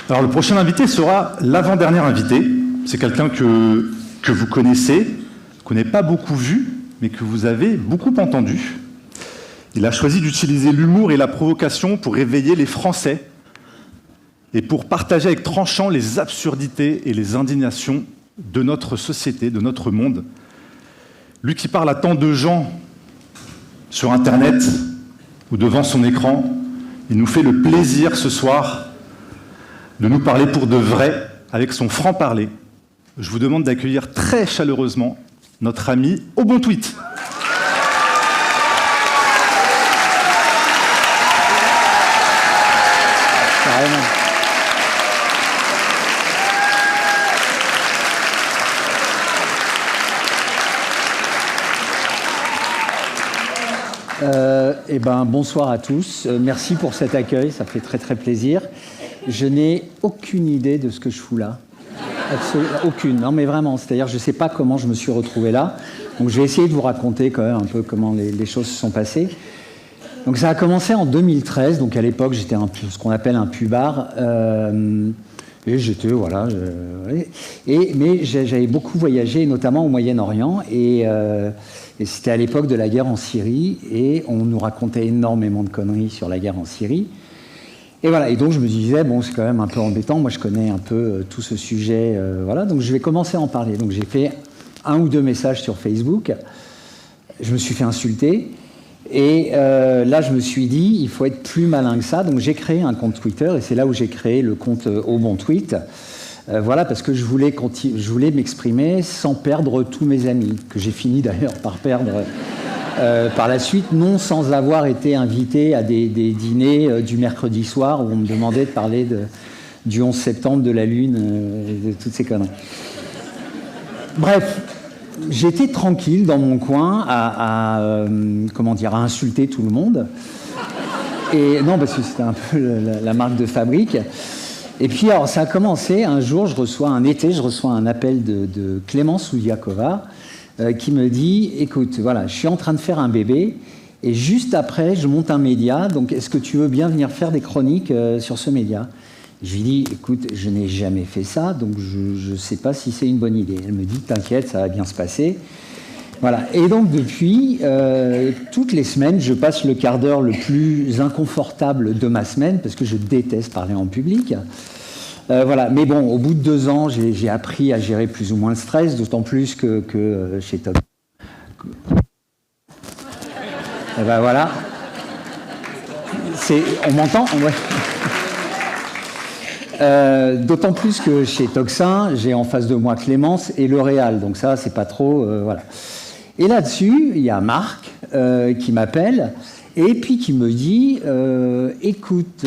Alors le prochain invité sera l'avant-dernier invité. C'est quelqu'un que vous connaissez, qu'on n'a pas beaucoup vu, mais que vous avez beaucoup entendu. Il a choisi d'utiliser l'humour et la provocation pour réveiller les Français et pour partager avec tranchant les absurdités et les indignations de notre société, de notre monde. Lui qui parle à tant de gens sur Internet ou devant son écran, il nous fait le plaisir ce soir de nous parler pour de vrai avec son franc-parler. Je vous demande d'accueillir très chaleureusement notre ami Au Bon Tweet. Bonsoir à tous. Merci pour cet accueil, ça fait très très plaisir. Je n'ai aucune idée de ce que je fous là. Absolument aucune. Non mais vraiment, c'est-à-dire je ne sais pas comment je me suis retrouvé là. Donc je vais essayer de vous raconter quand même un peu comment les choses se sont passées. Donc ça a commencé en 2013, donc à l'époque j'étais ce qu'on appelle un pubard. Et j'étais, voilà... mais j'avais beaucoup voyagé, notamment au Moyen-Orient, et c'était à l'époque de la guerre en Syrie, et on nous racontait énormément de conneries sur la guerre en Syrie. Et voilà, et donc je me disais, bon, c'est quand même un peu embêtant, moi je connais un peu tout ce sujet, voilà, donc je vais commencer à en parler. Donc j'ai fait 1 ou 2 messages sur Facebook, je me suis fait insulter, et là je me suis dit, il faut être plus malin que ça, donc j'ai créé un compte Twitter, et c'est là où j'ai créé le compte Au Bon Tweet, voilà, parce que je voulais m'exprimer sans perdre tous mes amis, que j'ai fini d'ailleurs par perdre par la suite, non sans avoir été invité à des dîners du mercredi soir où on me demandait de parler du 11 septembre, de la Lune, de toutes ces conneries. Bref, j'étais tranquille dans mon coin à insulter tout le monde. Et non, parce que c'était un peu la marque de fabrique. Et puis, alors, ça a commencé, un jour, je reçois un appel de Clémence Oudiakova, qui me dit, écoute, voilà, je suis en train de faire un bébé, et juste après, je monte un média, donc est-ce que tu veux bien venir faire des chroniques sur ce média? Je lui dis, écoute, je n'ai jamais fait ça, donc je ne sais pas si c'est une bonne idée. Elle me dit, t'inquiète, ça va bien se passer. Voilà, et donc depuis, toutes les semaines, je passe le quart d'heure le plus inconfortable de ma semaine, parce que je déteste parler en public. Voilà, mais bon, au bout de 2 ans, j'ai appris à gérer plus ou moins le stress, d'autant plus que chez Top. Et ben voilà. On m'entend? Ouais. D'autant plus que chez Toxin, j'ai en face de moi Clémence et L'Oréal, donc ça, c'est pas trop... voilà. Et là-dessus, il y a Marc qui m'appelle et puis qui me dit écoute,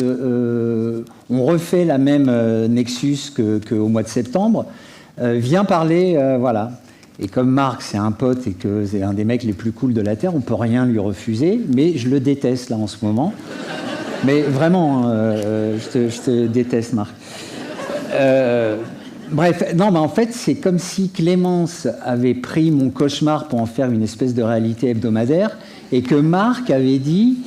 on refait la même Nexus qu'au mois de septembre, viens parler, voilà. Et comme Marc, c'est un pote et que c'est un des mecs les plus cools de la Terre, on peut rien lui refuser, mais je le déteste là en ce moment. Mais vraiment, je te déteste, Marc. Bref, non, mais en fait, c'est comme si Clémence avait pris mon cauchemar pour en faire une espèce de réalité hebdomadaire et que Marc avait dit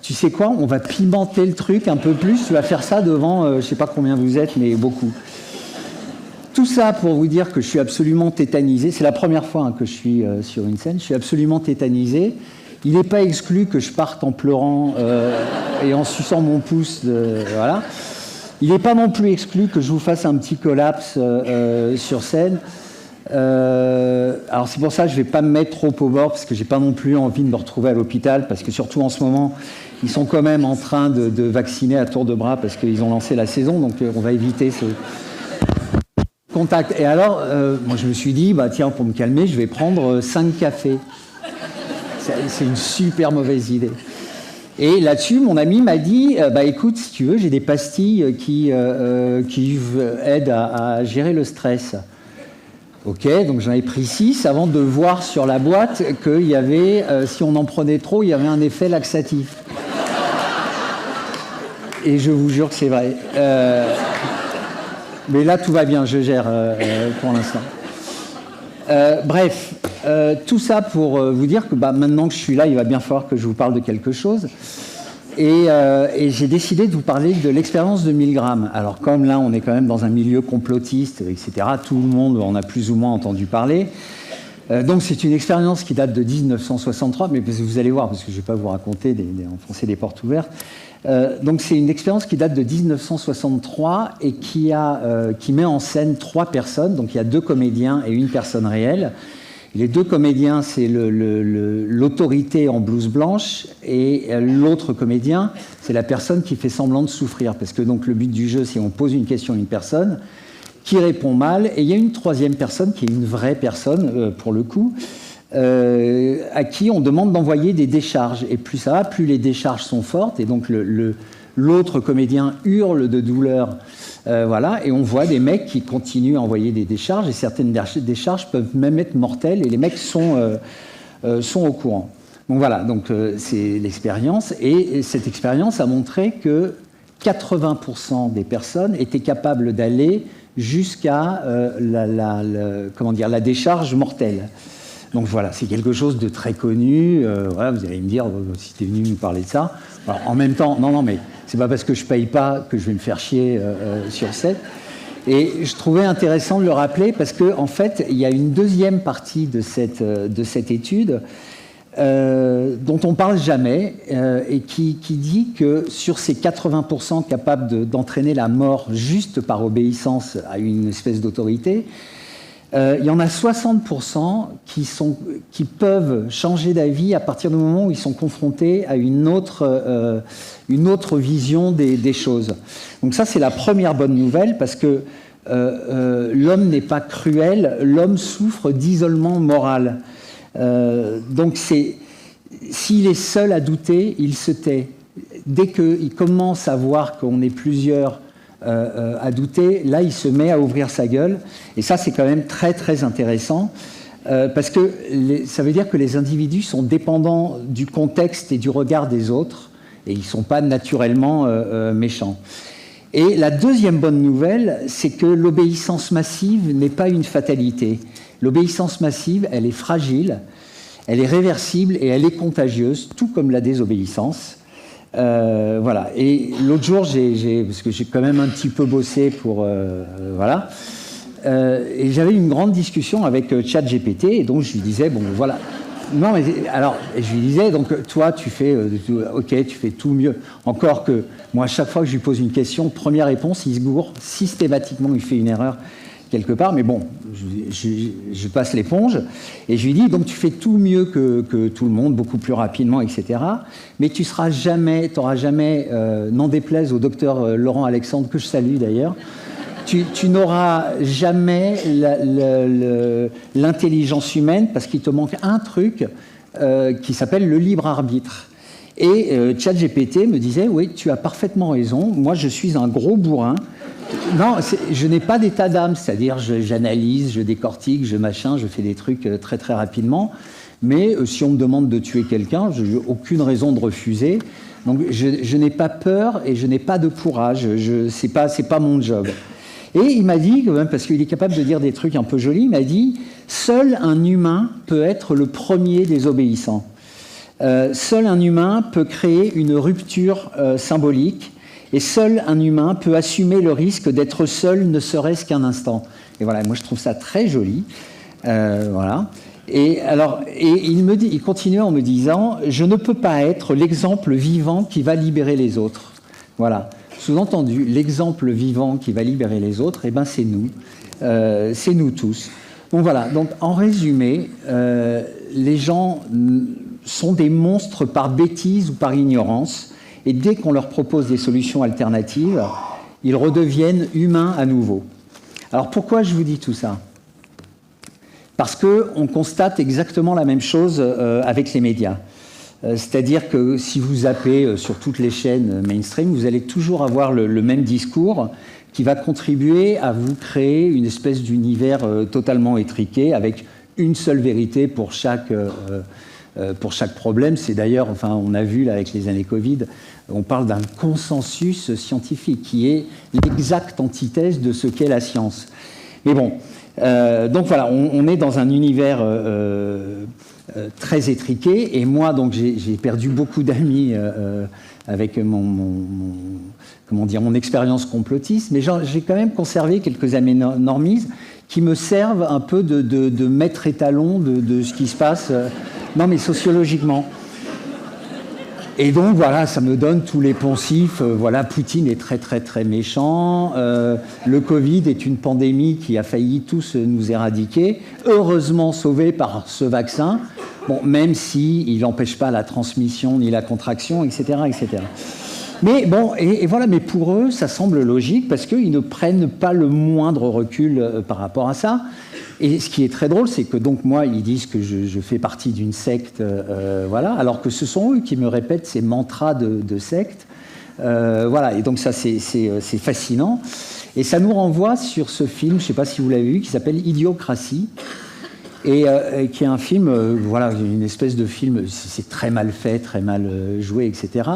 tu sais quoi, on va pimenter le truc un peu plus, tu vas faire ça devant, je sais pas combien vous êtes, mais beaucoup. Tout ça pour vous dire que je suis absolument tétanisé. C'est la première fois que je suis sur une scène. Je suis absolument tétanisé. Il n'est pas exclu que je parte en pleurant et en suçant mon pouce. Voilà. Il n'est pas non plus exclu que je vous fasse un petit collapse sur scène. Alors c'est pour ça que je ne vais pas me mettre trop au bord, parce que je n'ai pas non plus envie de me retrouver à l'hôpital, parce que surtout en ce moment, ils sont quand même en train de vacciner à tour de bras, parce qu'ils ont lancé la saison, donc on va éviter ce contact. Et alors, moi je me suis dit, bah, tiens, pour me calmer, je vais prendre 5 cafés. C'est une super mauvaise idée. Et là-dessus, mon ami m'a dit, bah écoute, si tu veux, j'ai des pastilles qui aident à gérer le stress. Ok, donc j'en ai pris 6 avant de voir sur la boîte qu'il y avait, si on en prenait trop, il y avait un effet laxatif. Et je vous jure que c'est vrai. Mais là, tout va bien, je gère pour l'instant. Bref, tout ça pour vous dire que bah, maintenant que je suis là, il va bien falloir que je vous parle de quelque chose. Et j'ai décidé de vous parler de l'expérience de Milgram. Alors comme là, on est quand même dans un milieu complotiste, etc., tout le monde en a plus ou moins entendu parler. Donc c'est une expérience qui date de 1963, mais vous allez voir, parce que je ne vais pas vous raconter, enfoncer des portes ouvertes. Donc c'est une expérience qui date de 1963 et qui met en scène 3 personnes. Donc il y a 2 comédiens et une personne réelle. Les 2 comédiens, c'est l'autorité en blouse blanche, et l'autre comédien, c'est la personne qui fait semblant de souffrir. Parce que donc, le but du jeu, c'est qu'on pose une question à une personne qui répond mal, et il y a une 3e personne qui est une vraie personne, pour le coup, à qui on demande d'envoyer des décharges. Et plus ça va, plus les décharges sont fortes, et donc l'autre comédien hurle de douleur. Voilà, et on voit des mecs qui continuent à envoyer des décharges, et certaines décharges peuvent même être mortelles, et les mecs sont au courant. Donc voilà, c'est l'expérience, et cette expérience a montré que 80% des personnes étaient capables d'aller jusqu'à la décharge mortelle. Donc voilà, c'est quelque chose de très connu. Voilà, vous allez me dire, si tu es venu nous parler de ça. Alors, en même temps, non, mais c'est pas parce que je paye pas que je vais me faire chier sur 7. Et je trouvais intéressant de le rappeler parce qu'en fait, il y a une 2e partie de cette étude dont on parle jamais et qui dit que sur ces 80% capables d'entraîner la mort juste par obéissance à une espèce d'autorité, il y en a 60% qui peuvent changer d'avis à partir du moment où ils sont confrontés à une autre vision des choses. Donc ça, c'est la première bonne nouvelle, parce que l'homme n'est pas cruel, l'homme souffre d'isolement moral. Donc s'il est seul à douter, il se tait. Dès qu'il commence à voir qu'on est plusieurs à douter, là il se met à ouvrir sa gueule, et ça c'est quand même très très intéressant, parce que ça veut dire que les individus sont dépendants du contexte et du regard des autres, et ils ne sont pas naturellement méchants. Et la 2e bonne nouvelle, c'est que l'obéissance massive n'est pas une fatalité. L'obéissance massive, elle est fragile, elle est réversible et elle est contagieuse, tout comme la désobéissance. Voilà. Et l'autre jour, parce que j'ai quand même un petit peu bossé pour... voilà. Et j'avais une grande discussion avec ChatGPT, et donc je lui disais, bon, voilà. Non, mais alors, je lui disais, donc toi, tu fais tout mieux. Encore que, moi, à chaque fois que je lui pose une question, première réponse, il se gourre, systématiquement, il fait une erreur quelque part, mais bon, je passe l'éponge, et je lui dis, donc tu fais tout mieux que tout le monde, beaucoup plus rapidement, etc., mais tu n'auras jamais, n'en déplaise au docteur Laurent Alexandre, que je salue d'ailleurs, tu n'auras jamais l'intelligence humaine, parce qu'il te manque un truc qui s'appelle le libre arbitre. Et ChatGPT me disait, oui, tu as parfaitement raison, moi je suis un gros bourrin. Non, je n'ai pas d'état d'âme, c'est-à-dire j'analyse, je décortique, je fais des trucs très très rapidement, mais si on me demande de tuer quelqu'un, je n'ai aucune raison de refuser. Donc je n'ai pas peur et je n'ai pas de courage, c'est pas mon job. Et il m'a dit, parce qu'il est capable de dire des trucs un peu jolis, il m'a dit, seul un humain peut être le premier des obéissants. Seul un humain peut créer une rupture symbolique, et seul un humain peut assumer le risque d'être seul, ne serait-ce qu'un instant. Et voilà, moi je trouve ça très joli. Voilà. Et il continuait en me disant, je ne peux pas être l'exemple vivant qui va libérer les autres. Voilà. Sous-entendu, l'exemple vivant qui va libérer les autres, eh ben c'est nous tous. Donc voilà. Donc en résumé, les gens sont des monstres par bêtise ou par ignorance. Et dès qu'on leur propose des solutions alternatives, ils redeviennent humains à nouveau. Alors pourquoi je vous dis tout ça ? Parce qu'on constate exactement la même chose avec les médias. C'est-à-dire que si vous zappez sur toutes les chaînes mainstream, vous allez toujours avoir le même discours qui va contribuer à vous créer une espèce d'univers totalement étriqué, avec une seule vérité pour chaque problème. C'est d'ailleurs, enfin, on a vu là, avec les années Covid, on parle d'un consensus scientifique qui est l'exacte antithèse de ce qu'est la science. Mais bon, donc voilà, on est dans un univers très étriqué. Et moi, donc, j'ai perdu beaucoup d'amis avec mon expérience complotiste, mais j'ai quand même conservé quelques amis normistes qui me servent un peu de maître étalon de ce qui se passe, non mais sociologiquement. Et donc voilà, ça me donne tous les poncifs. Voilà, Poutine est très très très méchant. Le Covid est une pandémie qui a failli tous nous éradiquer. Heureusement sauvé par ce vaccin. Bon, même s'il n'empêche pas la transmission ni la contraction, etc., etc. Mais bon, et voilà, mais pour eux, ça semble logique parce qu'ils ne prennent pas le moindre recul par rapport à ça. Et ce qui est très drôle, c'est que donc moi, ils disent que je fais partie d'une secte, voilà, alors que ce sont eux qui me répètent ces mantras de secte. Voilà, et donc ça, c'est fascinant. Et ça nous renvoie sur ce film, je ne sais pas si vous l'avez vu, qui s'appelle Idiocratie. Et qui est un film, voilà, une espèce de film, c'est très mal fait, très mal joué, etc.,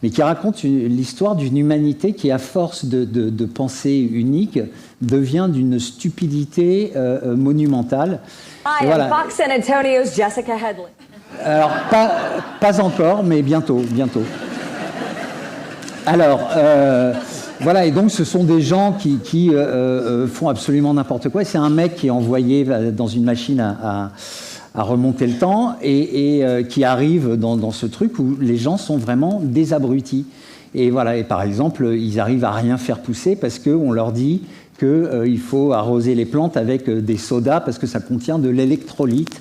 mais qui raconte l'histoire d'une humanité qui, à force de pensée unique, devient d'une stupidité monumentale. Hi, voilà. I'm Fox San Antonio's Jessica Headley. Alors, pas encore, mais bientôt. Alors, voilà, et donc ce sont des gens qui font absolument n'importe quoi. C'est un mec qui est envoyé dans une machine à remonter le temps et qui arrive dans ce truc où les gens sont vraiment des abrutis. Et voilà, et par exemple, ils arrivent à rien faire pousser parce qu'on leur dit qu'il faut arroser les plantes avec des sodas parce que ça contient de l'électrolyte.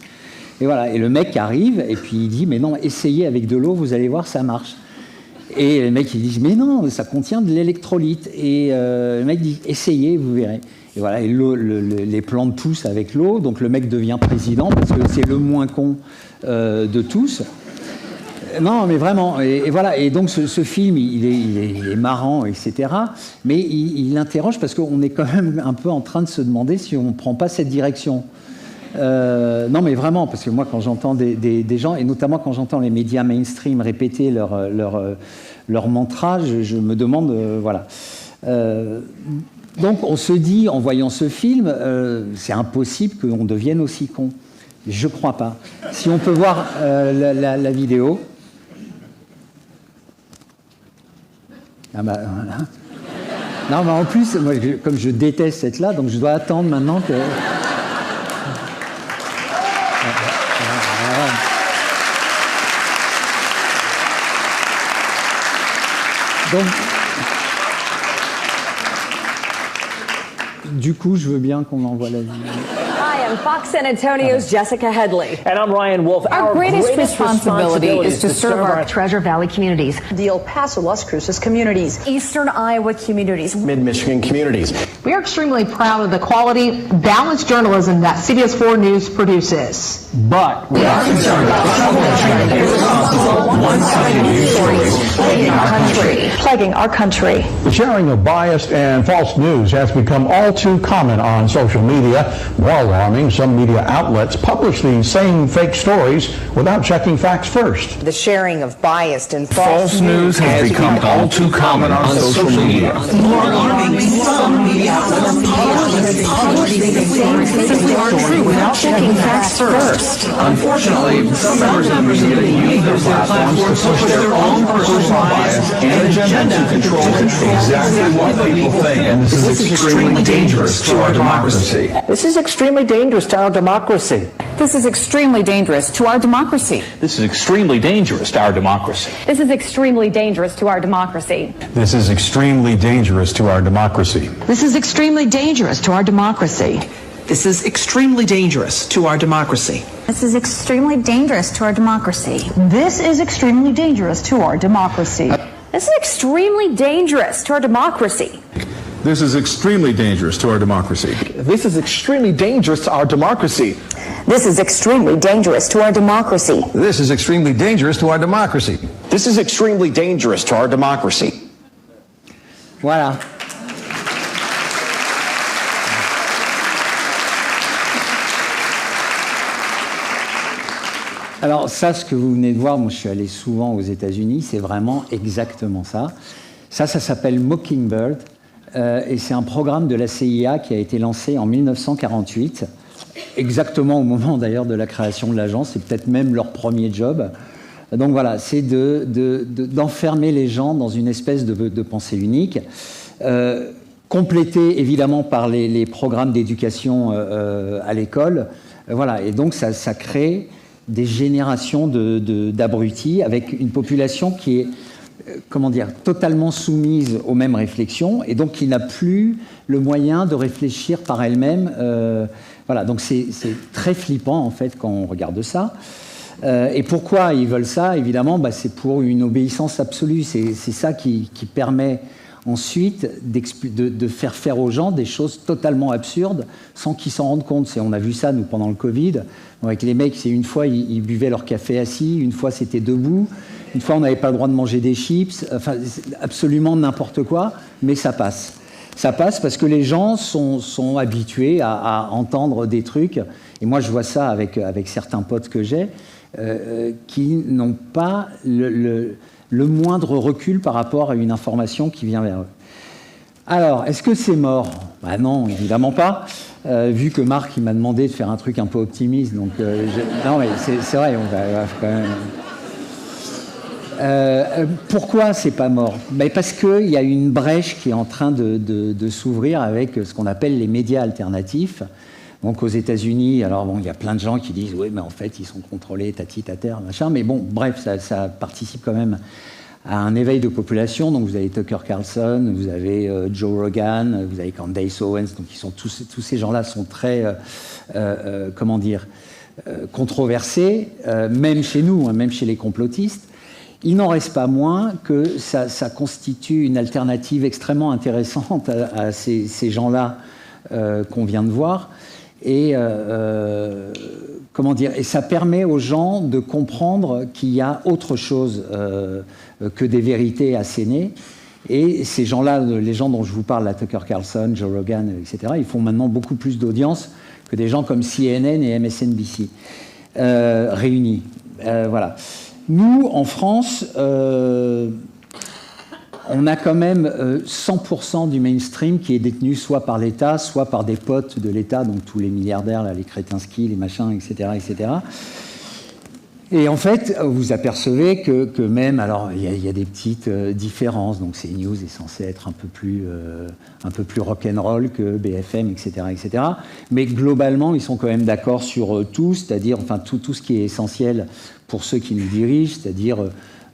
Et voilà, et le mec arrive et puis il dit « Mais non, essayez avec de l'eau, vous allez voir, ça marche ». Et le mec, il dit, mais non, ça contient de l'électrolyte. Et le mec dit, essayez, vous verrez. Et voilà, et les plantes poussent avec l'eau, donc le mec devient président, parce que c'est le moins con de tous. Non, mais vraiment, et voilà. Et donc ce film, il est marrant, etc. Mais il interroge, parce qu'on est quand même un peu en train de se demander si on ne prend pas cette direction. Non mais vraiment, parce que moi quand j'entends des gens, et notamment quand j'entends les médias mainstream répéter leur mantra, je me demande, voilà. Donc on se dit, en voyant ce film, c'est impossible qu'on devienne aussi con. Je crois pas. Si on peut voir la vidéo. Ah bah voilà. Non mais en plus, moi, comme je déteste être là, donc je dois attendre maintenant que... Donc, du coup, je veux bien qu'on envoie la vidéo. Hi, I'm Fox San Antonio's Jessica Headley. And I'm Ryan Wolf. Our greatest responsibility is to serve our Treasure Valley communities, the El Paso, Las Cruces communities, Eastern Iowa communities, Mid-Michigan communities. We are extremely proud of the quality, balanced journalism that CBS 4 News produces. But we are concerned about one-sided news stories plaguing our country. The sharing of biased and false news has become all too common on social media. More alarming, some media outlets publish these same fake stories without checking facts first. The sharing of biased and false news has become all too common on social media. More alarming, some media outlets publish these same fake stories without checking facts first. Unfortunately, some members of the media use their platforms to push their own personal bias and agenda to control exactly what people think. And this is extremely dangerous to our democracy. this is extremely dangerous to our democracy. This is extremely dangerous to our democracy. This is extremely dangerous to our democracy. This is extremely dangerous to our democracy. This is extremely dangerous to our democracy. This is extremely dangerous to our democracy. This is extremely dangerous to our democracy. This is extremely dangerous to our democracy. This is extremely dangerous to our democracy. This is extremely dangerous to our democracy. This is extremely dangerous to our democracy. This is extremely dangerous to our democracy. This is extremely dangerous to our democracy. This is extremely dangerous to our democracy. This is extremely dangerous to our democracy. Voilà. Alors ça, ce que vous venez de voir, moi je suis allé souvent aux États-Unis, c'est vraiment exactement ça. Ça s'appelle Mockingbird, et c'est un programme de la CIA qui a été lancé en 1948. exactement au moment d'ailleurs de la création de l'agence, c'est peut-être même leur premier job. Donc voilà, c'est d'enfermer les gens dans une espèce de pensée unique, complétée évidemment par les programmes d'éducation à l'école. Voilà, et donc ça crée des générations d'abrutis avec une population qui est, totalement soumise aux mêmes réflexions et donc qui n'a plus le moyen de réfléchir par elle-même. Voilà, donc c'est très flippant en fait quand on regarde ça. Et pourquoi ils veulent ça? Évidemment, c'est pour une obéissance absolue. C'est ça qui permet ensuite de faire aux gens des choses totalement absurdes sans qu'ils s'en rendent compte. On a vu ça, nous, pendant le Covid. Avec les mecs, une fois, ils buvaient leur café assis, une fois, c'était debout, une fois, on n'avait pas le droit de manger des chips. Enfin, absolument n'importe quoi, mais ça passe. Ça passe parce que les gens sont habitués à entendre des trucs. Et moi, je vois ça avec certains potes que j'ai qui n'ont pas le moindre recul par rapport à une information qui vient vers eux. Alors, est-ce que c'est mort? Non, évidemment pas. Vu que Marc il m'a demandé de faire un truc un peu optimiste, donc non, mais c'est vrai, on va quand même. Pourquoi c'est pas mort? Parce qu'il y a une brèche qui est en train de s'ouvrir avec ce qu'on appelle les médias alternatifs. Donc aux États-Unis, alors bon, il y a plein de gens qui disent oui, mais en fait ils sont contrôlés, tati-tater, machin. Mais bon, bref, ça participe quand même à un éveil de population. Donc vous avez Tucker Carlson, vous avez Joe Rogan, vous avez Candace Owens. Donc tous ces gens-là sont très, controversés, même chez nous, hein, même chez les complotistes. Il n'en reste pas moins que ça constitue une alternative extrêmement intéressante à ces gens-là qu'on vient de voir. Et, et ça permet aux gens de comprendre qu'il y a autre chose que des vérités assénées. Et ces gens-là, les gens dont je vous parle, là, Tucker Carlson, Joe Rogan, etc., ils font maintenant beaucoup plus d'audience que des gens comme CNN et MSNBC réunis. Voilà. Nous, en France, on a quand même 100% du mainstream qui est détenu soit par l'État, soit par des potes de l'État, donc tous les milliardaires, là, les Kretinsky, les machins, etc., etc. Et en fait, vous apercevez que même, alors il y a des petites différences, donc CNews est censé être un peu plus rock'n'roll que BFM, etc., etc. Mais globalement, ils sont quand même d'accord sur tout, c'est-à-dire enfin tout ce qui est essentiel pour ceux qui nous dirigent, c'est-à-dire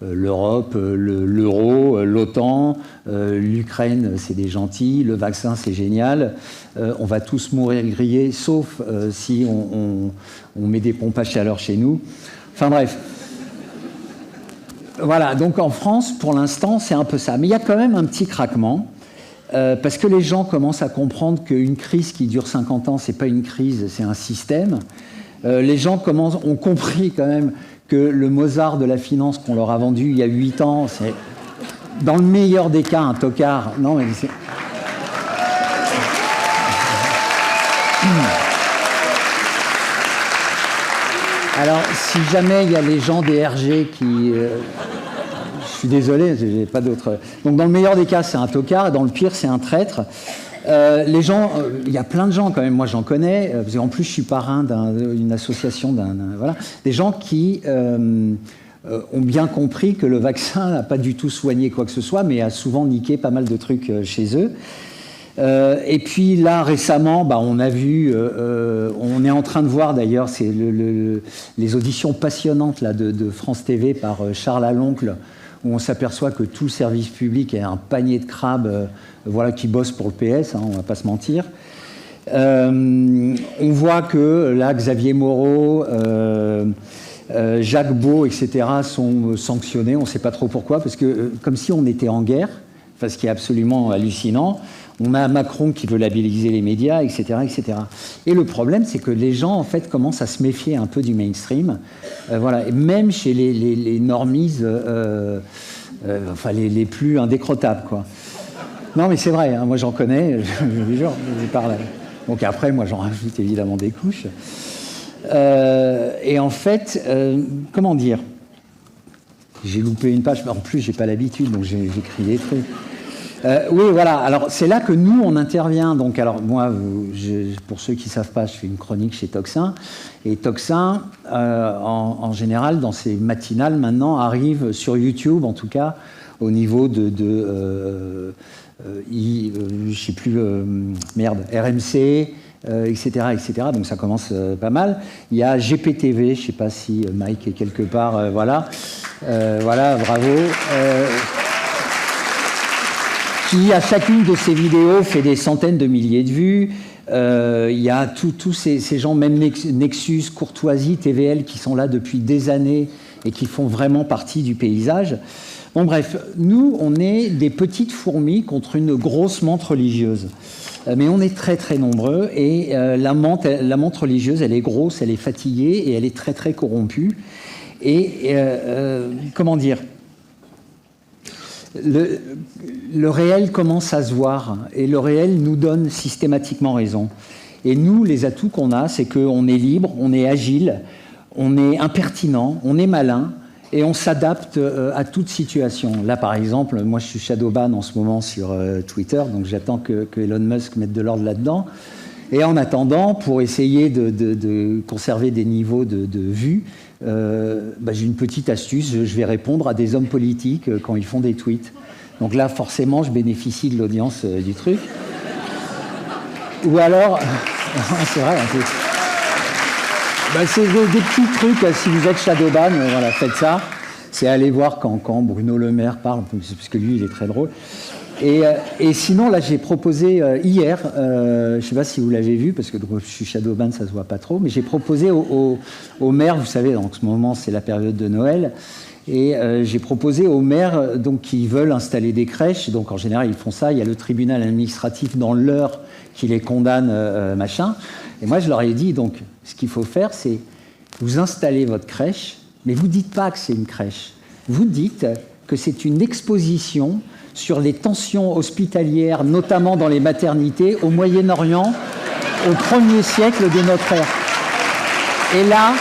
l'Europe, l'euro, l'OTAN, l'Ukraine, c'est des gentils, le vaccin, c'est génial, on va tous mourir grillés, sauf si on met des pompes à chaleur chez nous. Enfin bref. Voilà, donc en France, pour l'instant, c'est un peu ça. Mais il y a quand même un petit craquement, parce que les gens commencent à comprendre qu'une crise qui dure 50 ans, c'est pas une crise, c'est un système. Les gens ont compris quand même que le Mozart de la finance qu'on leur a vendu il y a 8 ans, c'est dans le meilleur des cas un tocard. Non, mais c'est... Alors, si jamais il y a les gens des RG qui... je suis désolé, j'ai pas d'autre... Donc, dans le meilleur des cas, c'est un tocard, et dans le pire, c'est un traître. Les gens, il y a plein de gens quand même, moi j'en connais, parce qu'en plus je suis parrain d'une association, voilà, des gens qui ont bien compris que le vaccin n'a pas du tout soigné quoi que ce soit, mais a souvent niqué pas mal de trucs chez eux. Et puis là récemment, on a vu, on est en train de voir d'ailleurs, c'est les auditions passionnantes là, de France TV par Charles Aloncle, où on s'aperçoit que tout le service public est un panier de crabes voilà, qui bosse pour le PS, hein, on ne va pas se mentir. On voit que là, Xavier Moreau, Jacques Beau, etc. sont sanctionnés, on ne sait pas trop pourquoi, parce que comme si on était en guerre, enfin, ce qui est absolument hallucinant. On a Macron qui veut labelliser les médias, etc., etc. Et le problème, c'est que les gens, en fait, commencent à se méfier un peu du mainstream. Voilà. Et même chez les normies, enfin, les plus indécrottables, quoi. Non, mais c'est vrai, hein, moi j'en connais, je parle. Donc après, moi j'en rajoute évidemment des couches. Et en fait, comment dire, j'ai loupé une page, en plus j'ai pas l'habitude, donc j'écris des trucs. Oui, voilà. Alors, c'est là que nous, on intervient. Donc, alors, moi, pour ceux qui ne savent pas, je fais une chronique chez Toxin. Et Toxin, en général, dans ses matinales, maintenant, arrive sur YouTube, en tout cas, au niveau je ne sais plus, RMC, etc., etc. Donc, ça commence pas mal. Il y a GPTV, je ne sais pas si Mike est quelque part, voilà. Voilà, bravo. Qui, à chacune de ces vidéos, fait des centaines de milliers de vues. Il y a tous ces gens, même Nexus, Courtoisie, TVL, qui sont là depuis des années et qui font vraiment partie du paysage. Bon, bref, nous, on est des petites fourmis contre une grosse menthe religieuse. Mais on est très, très nombreux. Et la menthe religieuse, elle est grosse, elle est fatiguée et elle est très, très corrompue. Et comment dire ? Le réel commence à se voir et le réel nous donne systématiquement raison. Et nous, les atouts qu'on a, c'est qu'on est libre, on est agile, on est impertinent, on est malin et on s'adapte à toute situation. Là, par exemple, moi je suis shadowban en ce moment sur Twitter, donc j'attends que Elon Musk mette de l'ordre là-dedans. Et en attendant, pour essayer de conserver des niveaux de vue, j'ai une petite astuce, je vais répondre à des hommes politiques quand ils font des tweets. Donc là, forcément, je bénéficie de l'audience du truc. Ou alors, c'est vrai, c'est des petits trucs, si vous êtes shadowban, voilà, faites ça. C'est aller voir quand Bruno Le Maire parle, parce que lui, il est très drôle. Et sinon, là, j'ai proposé hier, je ne sais pas si vous l'avez vu, parce que je suis shadowban, ça ne se voit pas trop, mais j'ai proposé aux maires, vous savez, en ce moment, c'est la période de Noël, et j'ai proposé aux maires donc, qui veulent installer des crèches, donc en général, ils font ça, il y a le tribunal administratif dans l'heure qui les condamne, machin, et moi, je leur ai dit, donc, ce qu'il faut faire, c'est vous installez votre crèche, mais vous ne dites pas que c'est une crèche, vous dites que c'est une exposition sur les tensions hospitalières, notamment dans les maternités, au Moyen-Orient, au 1er siècle de notre ère. Et là...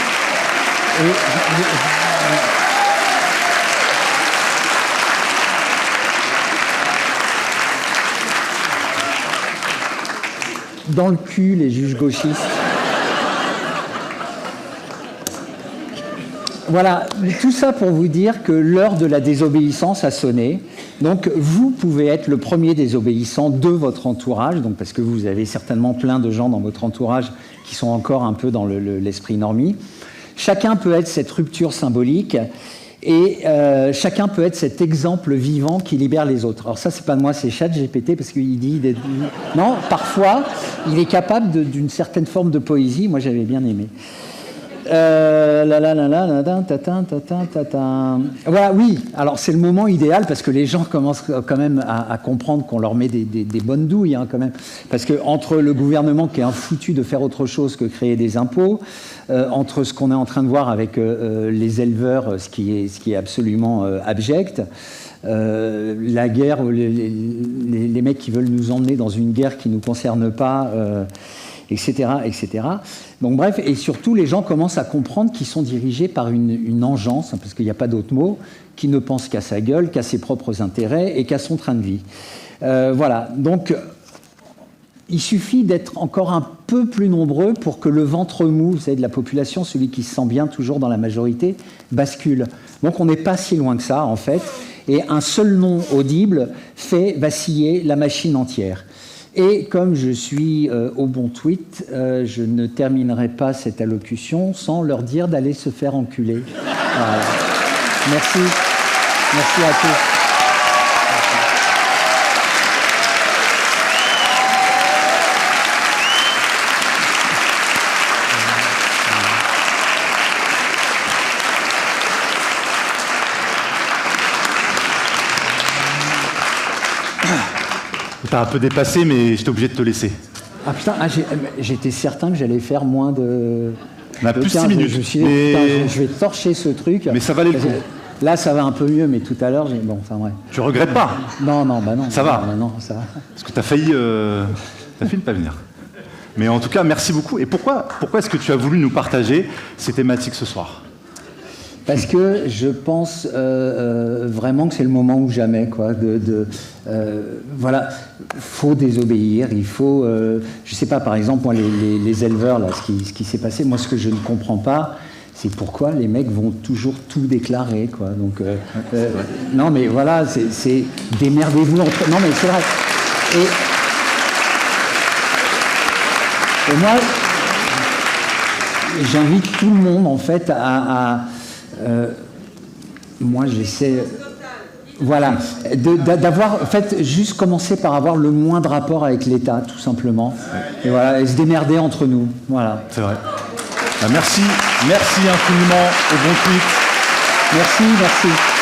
Dans le cul, les juges gauchistes. Voilà, tout ça pour vous dire que l'heure de la désobéissance a sonné. Donc, vous pouvez être le premier désobéissant de votre entourage, donc parce que vous avez certainement plein de gens dans votre entourage qui sont encore un peu dans l'esprit normie. Chacun peut être cette rupture symbolique et chacun peut être cet exemple vivant qui libère les autres. Alors ça, c'est pas de moi, c'est ChatGPT parce qu'il dit... Non, parfois, il est capable d'une certaine forme de poésie. Moi, j'avais bien aimé. Voilà, oui. Alors c'est le moment idéal parce que les gens commencent quand même à comprendre qu'on leur met des bonnes douilles, hein, quand même. Parce que entre le gouvernement qui est un foutu de faire autre chose que créer des impôts, entre ce qu'on est en train de voir avec les éleveurs, ce qui est absolument abject. La guerre, les mecs qui veulent nous emmener dans une guerre qui ne nous concerne pas, etc., etc. Donc bref, et surtout les gens commencent à comprendre qu'ils sont dirigés par une engeance, parce qu'il n'y a pas d'autre mot, qui ne pense qu'à sa gueule, qu'à ses propres intérêts et qu'à son train de vie. Voilà, donc il suffit d'être encore un peu plus nombreux pour que le ventre mou, vous savez, de la population, celui qui se sent bien toujours dans la majorité, bascule. Donc on n'est pas si loin que ça, en fait, et un seul nom audible fait vaciller la machine entière. Et comme je suis au bon tweet, je ne terminerai pas cette allocution sans leur dire d'aller se faire enculer. Voilà. Merci. Merci à tous. T'as un peu dépassé, mais j'étais obligé de te laisser. Ah putain, j'étais certain que j'allais faire moins de... On a plus 6 minutes. Je me suis dit, putain, je vais torcher ce truc. Mais ça valait le coup. Là, ça va un peu mieux, mais tout à l'heure, j'ai... Bon, enfin, ouais. Tu regrettes pas? Non, bah non. Ça va? Non, ça va. Parce que t'as failli ne pas venir. Mais en tout cas, merci beaucoup. Et pourquoi est-ce que tu as voulu nous partager ces thématiques ce soir? Parce que je pense vraiment que c'est le moment ou jamais, quoi. Voilà, faut désobéir. Il faut, je sais pas, par exemple, moi, les éleveurs, là, ce qui s'est passé, moi, ce que je ne comprends pas, c'est pourquoi les mecs vont toujours tout déclarer, quoi. Donc, non, mais voilà, c'est démerdez-vous entre. Non, mais c'est vrai. Et moi, j'invite tout le monde, en fait, moi, j'essaie, voilà, d'avoir, en fait, juste commencer par avoir le moins de rapport avec l'État, tout simplement, et voilà, et se démerder entre nous, voilà. C'est vrai. Merci infiniment au Bon Tweet. Merci.